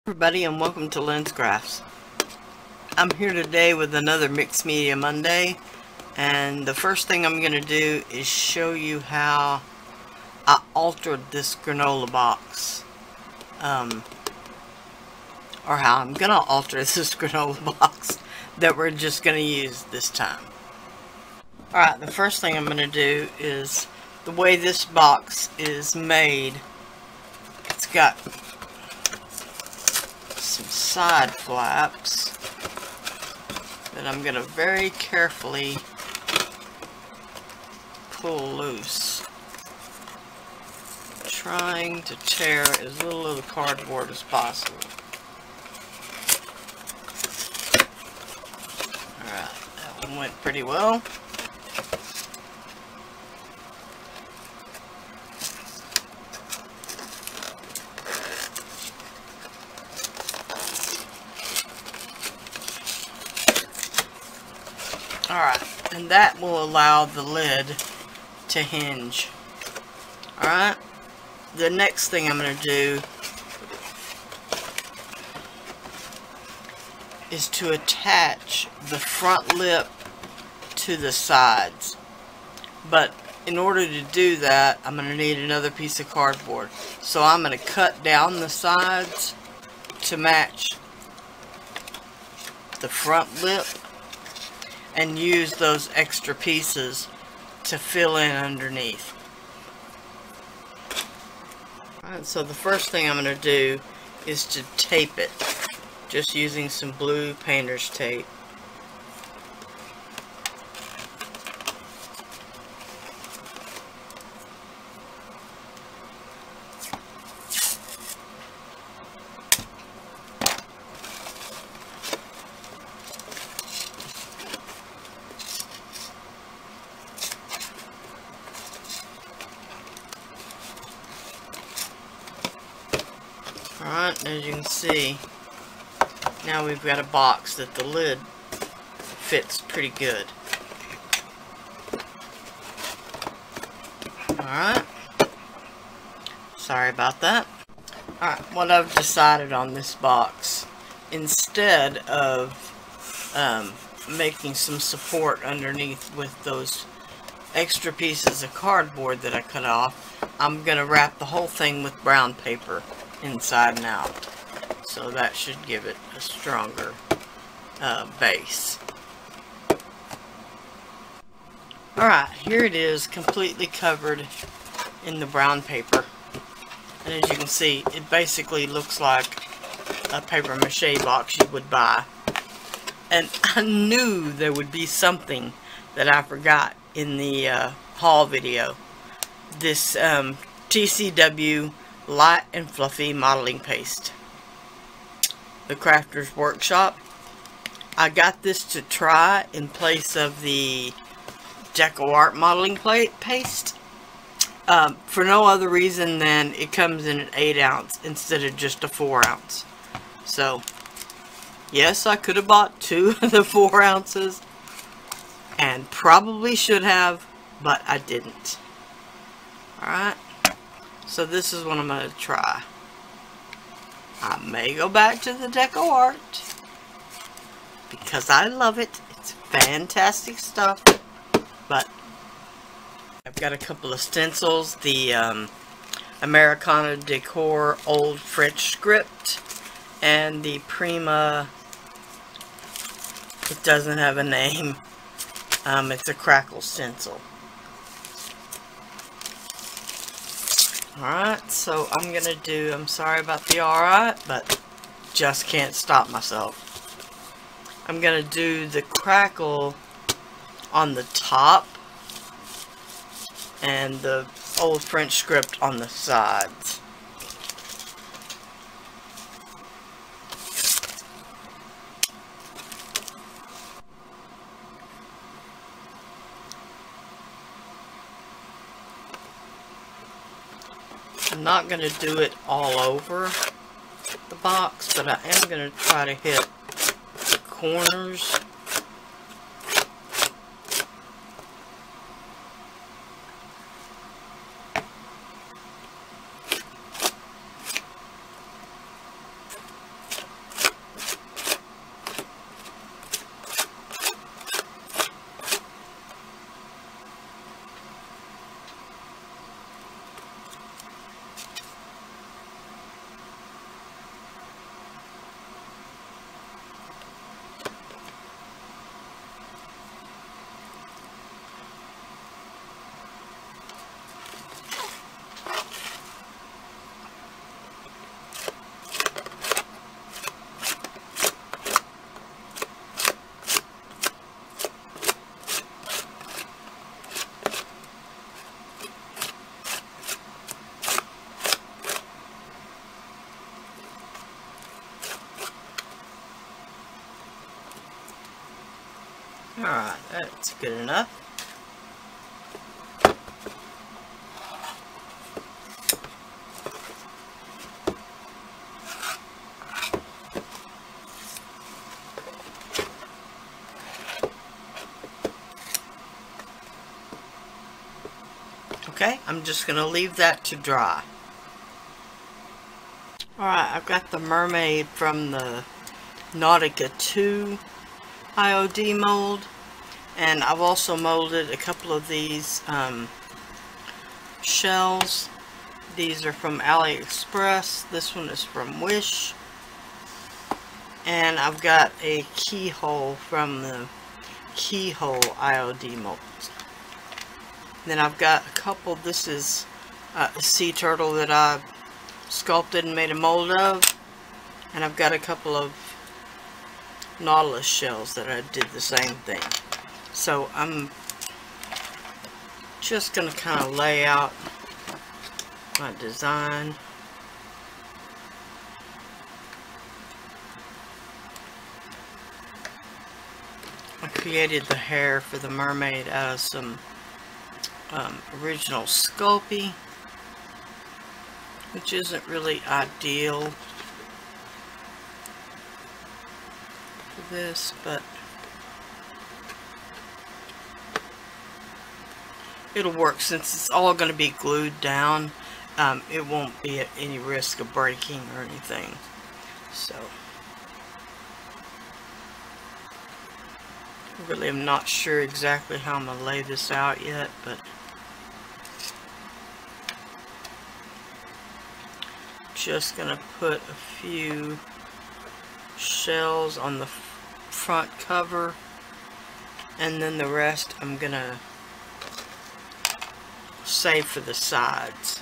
Everybody, and welcome to Lyn's Crafts. I'm here today with another Mixed Media Monday, and the first thing I'm going to do is show you how I altered this granola box, or how I'm going to alter this granola box that we're just going to use this time. Alright, the first thing I'm going to do is, the way this box is made, it's got some side flaps that I'm going to very carefully pull loose, trying to tear as little of the cardboard as possible. Alright, that one went pretty well. Alright, and that will allow the lid to hinge. Alright, the next thing I'm going to do is to attach the front lip to the sides. But in order to do that, I'm going to need another piece of cardboard. So I'm going to cut down the sides to match the front lip, and use those extra pieces to fill in underneath. Alright, so the first thing I'm going to do is to tape it, just using some blue painter's tape. Alright, as you can see, now we've got a box that the lid fits pretty good. Alright, sorry about that. Alright, what I've decided on this box, instead of making some support underneath with those extra pieces of cardboard that I cut off, I'm going to wrap the whole thing with brown paper inside and out, so that should give it a stronger base. Alright, here it is, completely covered in the brown paper, and as you can see, it basically looks like a paper mache box you would buy. And I knew there would be something that I forgot in the haul video. This TCW Light and Fluffy Modeling Paste. The Crafter's Workshop. I got this to try in place of the Deco Art Modeling Paste. For no other reason than it comes in an 8 ounce instead of just a 4 ounce. So, yes, I could have bought 2 of the 4 ounces. And probably should have, but I didn't. Alright. So this is what I'm going to try. I may go back to the Deco Art, because I love it. It's fantastic stuff. But I've got a couple of stencils. The Americana Decor Old French Script, and the Prima, it doesn't have a name. It's a crackle stencil. Alright, so I'm gonna do, I'm sorry about the alright, but just can't stop myself. I'm gonna do the crackle on the top and the old French script on the sides. I'm not going to do it all over the box, but I am going to try to hit the corners Alright, that's good enough. Okay, I'm just going to leave that to dry. Alright, I've got the mermaid from the Nautica 2 IOD mold, and I've also molded a couple of these shells. These are from AliExpress. This one is from Wish. And I've got a keyhole from the Keyhole IOD mold. Then I've got a couple. This is a sea turtle that I sculpted and made a mold of. And I've got a couple of Nautilus shells that I did the same thing. So I'm just going to kind of lay out my design. I created the hair for the mermaid out of some original Sculpey, which isn't really ideal for this, but it'll work since it's all going to be glued down. It won't be at any risk of breaking or anything. So I really am not sure exactly how I'm going to lay this out yet, but just going to put a few shells on the front cover, and then the rest I'm going to save for the sides.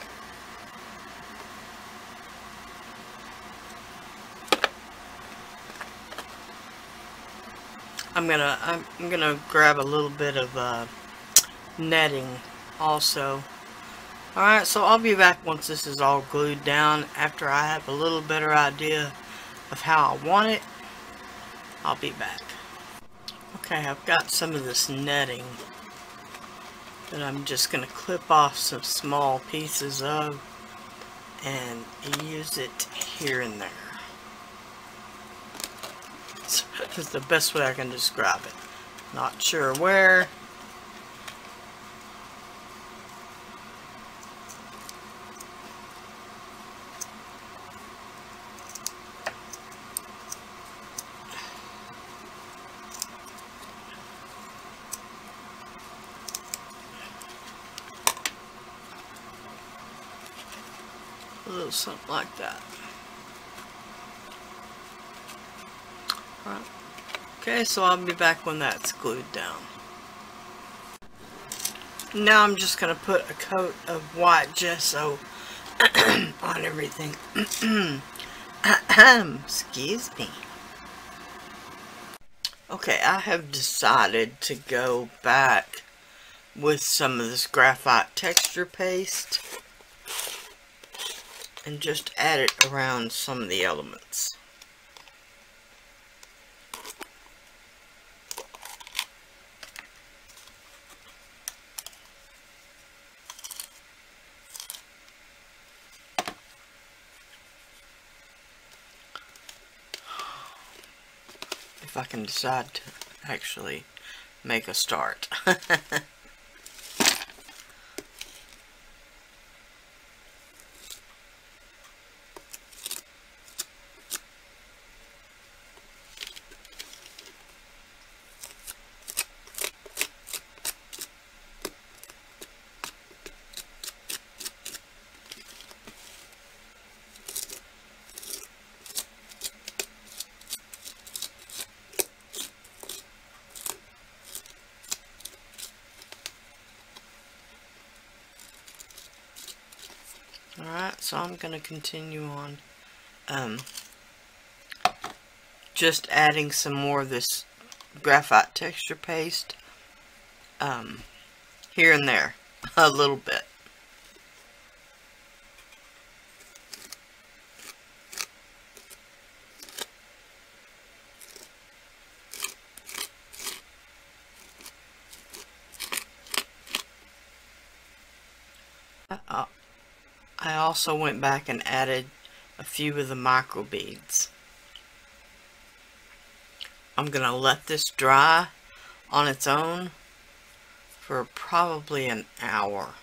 I'm gonna grab a little bit of netting also. Alright, so I'll be back once this is all glued down. After I have a little better idea of how I want it, I'll be back. Okay, I've got some of this netting that I'm just going to clip off some small pieces of and use it here and there. That's the best way I can describe it. Not sure where. A little something like that. Alright. Okay, so I'll be back when that's glued down. Now I'm just going to put a coat of white gesso on everything. Excuse me. Okay, I have decided to go back with some of this graphite texture paste and just add it around some of the elements. If I can decide to actually make a start. Alright, so I'm going to continue on just adding some more of this graphite texture paste here and there, a little bit. I also went back and added a few of the micro beads. I'm going to let this dry on its own for probably an hour.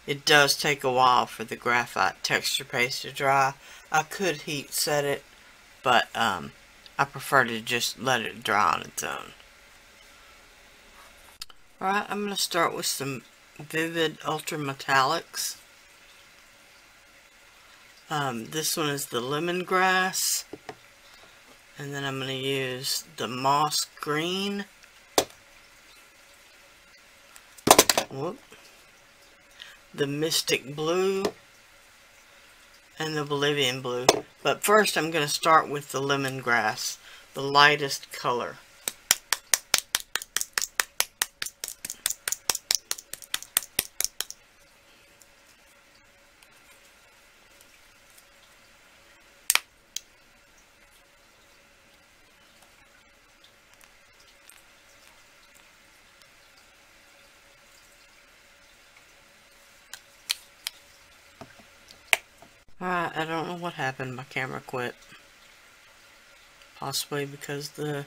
It does take a while for the graphite texture paste to dry. I could heat set it, but I prefer to just let it dry on its own. Alright, I'm going to start with some Vivid Ultra Metallics. This one is the lemongrass, and then I'm going to use the moss green, the mystic blue, and the Bolivian blue. But first I'm going to start with the lemongrass, the lightest color. Alright, I don't know what happened. My camera quit. Possibly because the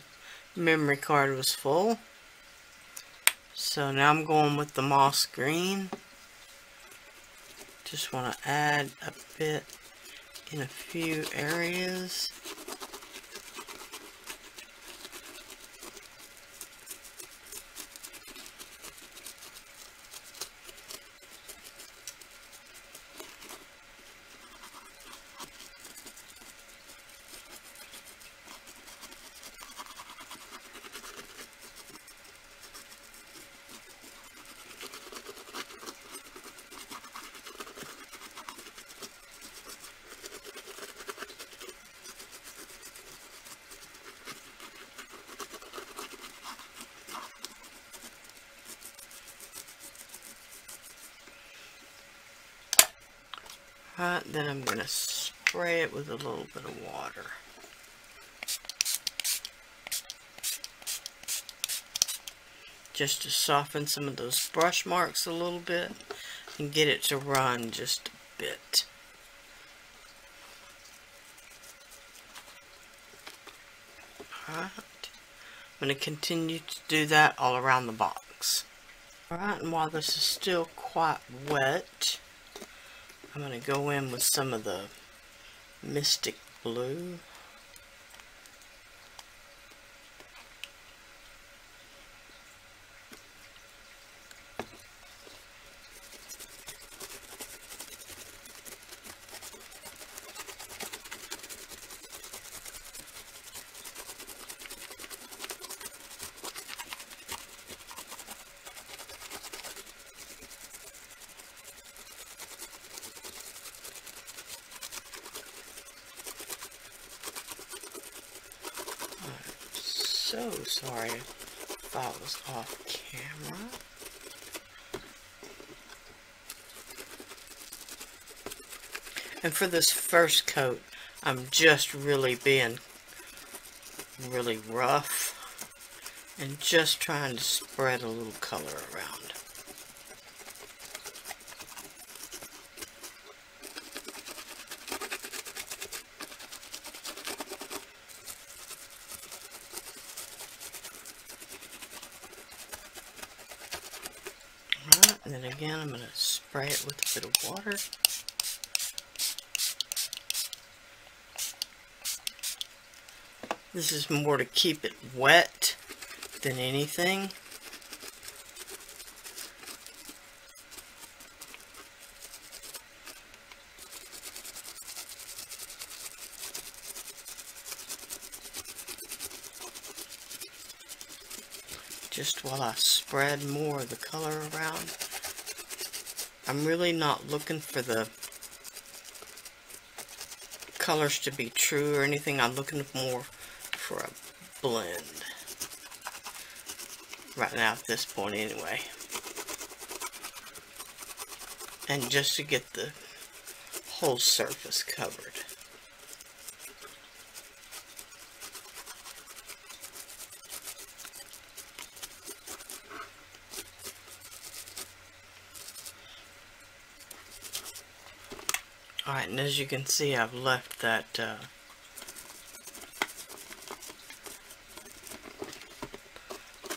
memory card was full. So now I'm going with the moss green. Just want to add a bit in a few areas. Right, then I'm going to spray it with a little bit of water. Just to soften some of those brush marks a little bit and get it to run just a bit. Alright, I'm going to continue to do that all around the box. Alright, and while this is still quite wet, I'm going to go in with some of the mystic blue. So sorry if I was off camera. And for this first coat, I'm just really being really rough and just trying to spread a little color around. And then again, I'm going to spray it with a bit of water. This is more to keep it wet than anything. Just while I spread more of the color around. I'm really not looking for the colors to be true or anything. I'm looking more for a blend. Right now at this point anyway. And just to get the whole surface covered. Alright, and as you can see, I've left that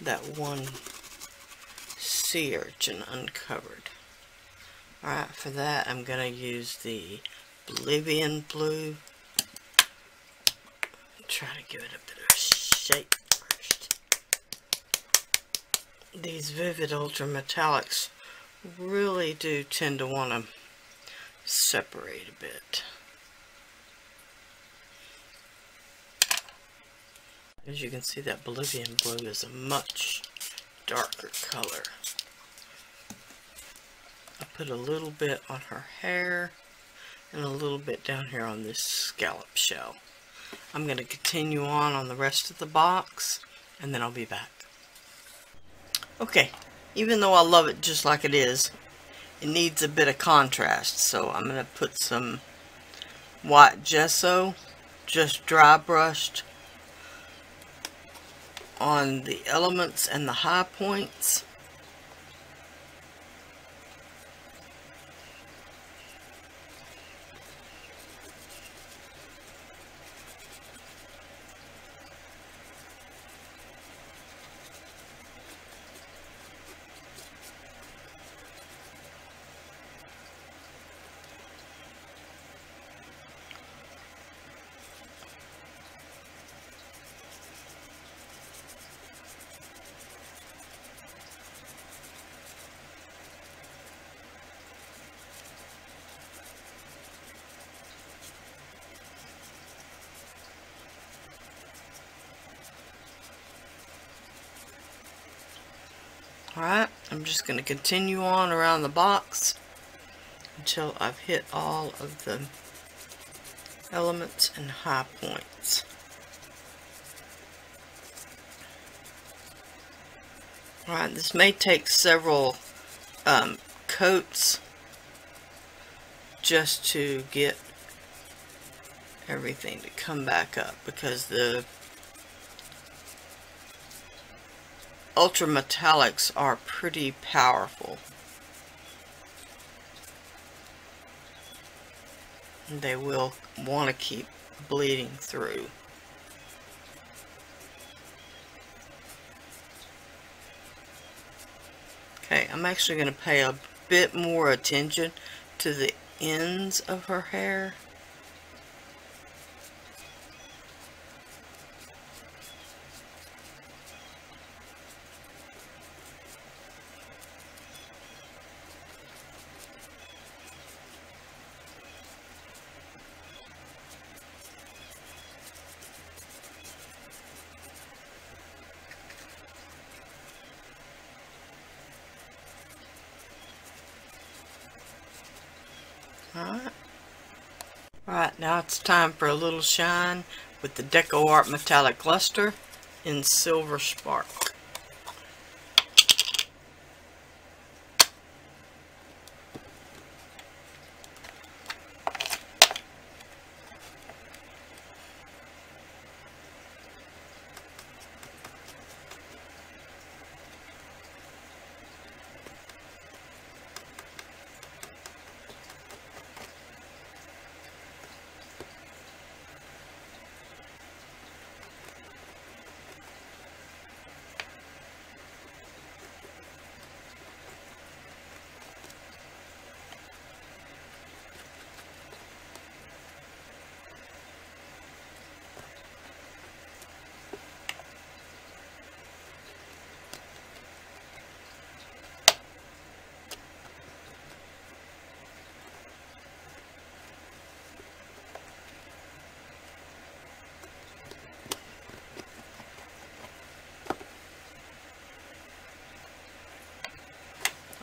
that one sea urchin uncovered. Alright, for that I'm going to use the Bolivian blue. Try to give it a bit of shape first. These vivid ultra metallics really do tend to want to separate a bit. As you can see, that Bolivian blue is a much darker color. I put a little bit on her hair and a little bit down here on this scallop shell. I'm going to continue on the rest of the box, and then I'll be back. Okay, even though I love it just like it is, it needs a bit of contrast, so I'm going to put some white gesso, just dry brushed, on the elements and the high points. Alright, I'm just going to continue on around the box until I've hit all of the elements and high points. Alright, this may take several coats just to get everything to come back up, because the ultra metallics are pretty powerful. And they will want to keep bleeding through. Okay, I'm actually going to pay a bit more attention to the ends of her hair. Alright, now it's time for a little shine with the Deco Art Metallic Luster in Silver Spark.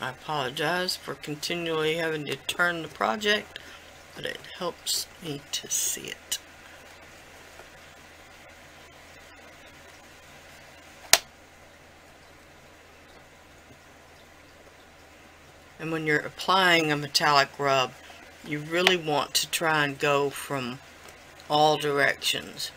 I apologize for continually having to turn the project, but it helps me to see it. And when you're applying a metallic rub, you really want to try and go from all directions.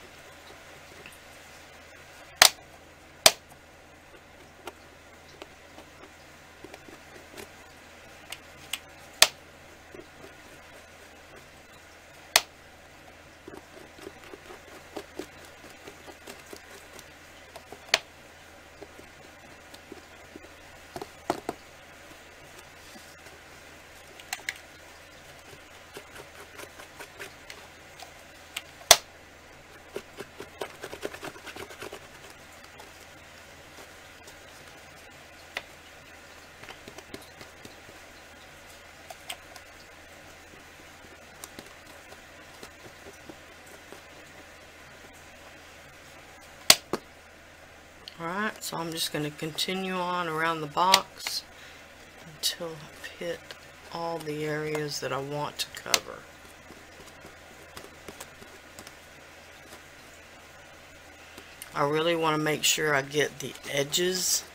So I'm just going to continue on around the box until I've hit all the areas that I want to cover. I really want to make sure I get the edges.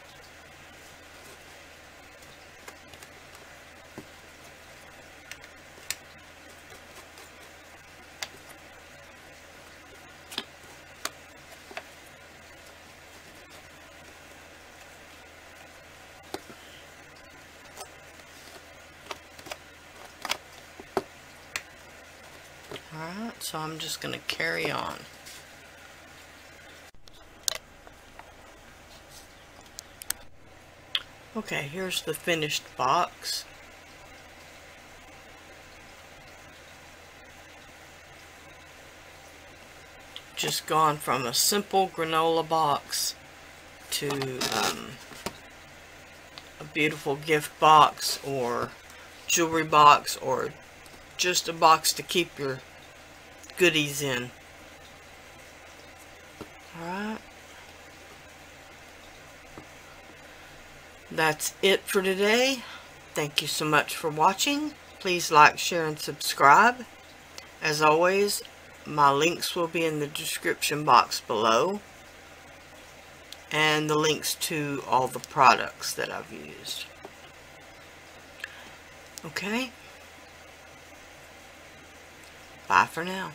Alright, so I'm just going to carry on. Okay, here's the finished box. Just gone from a simple granola box to a beautiful gift box or jewelry box or just a box to keep your goodies in. Alright. That's it for today. Thank you so much for watching. Please like, share, and subscribe. As always, my links will be in the description box below. And the links to all the products that I've used. Okay? Bye for now.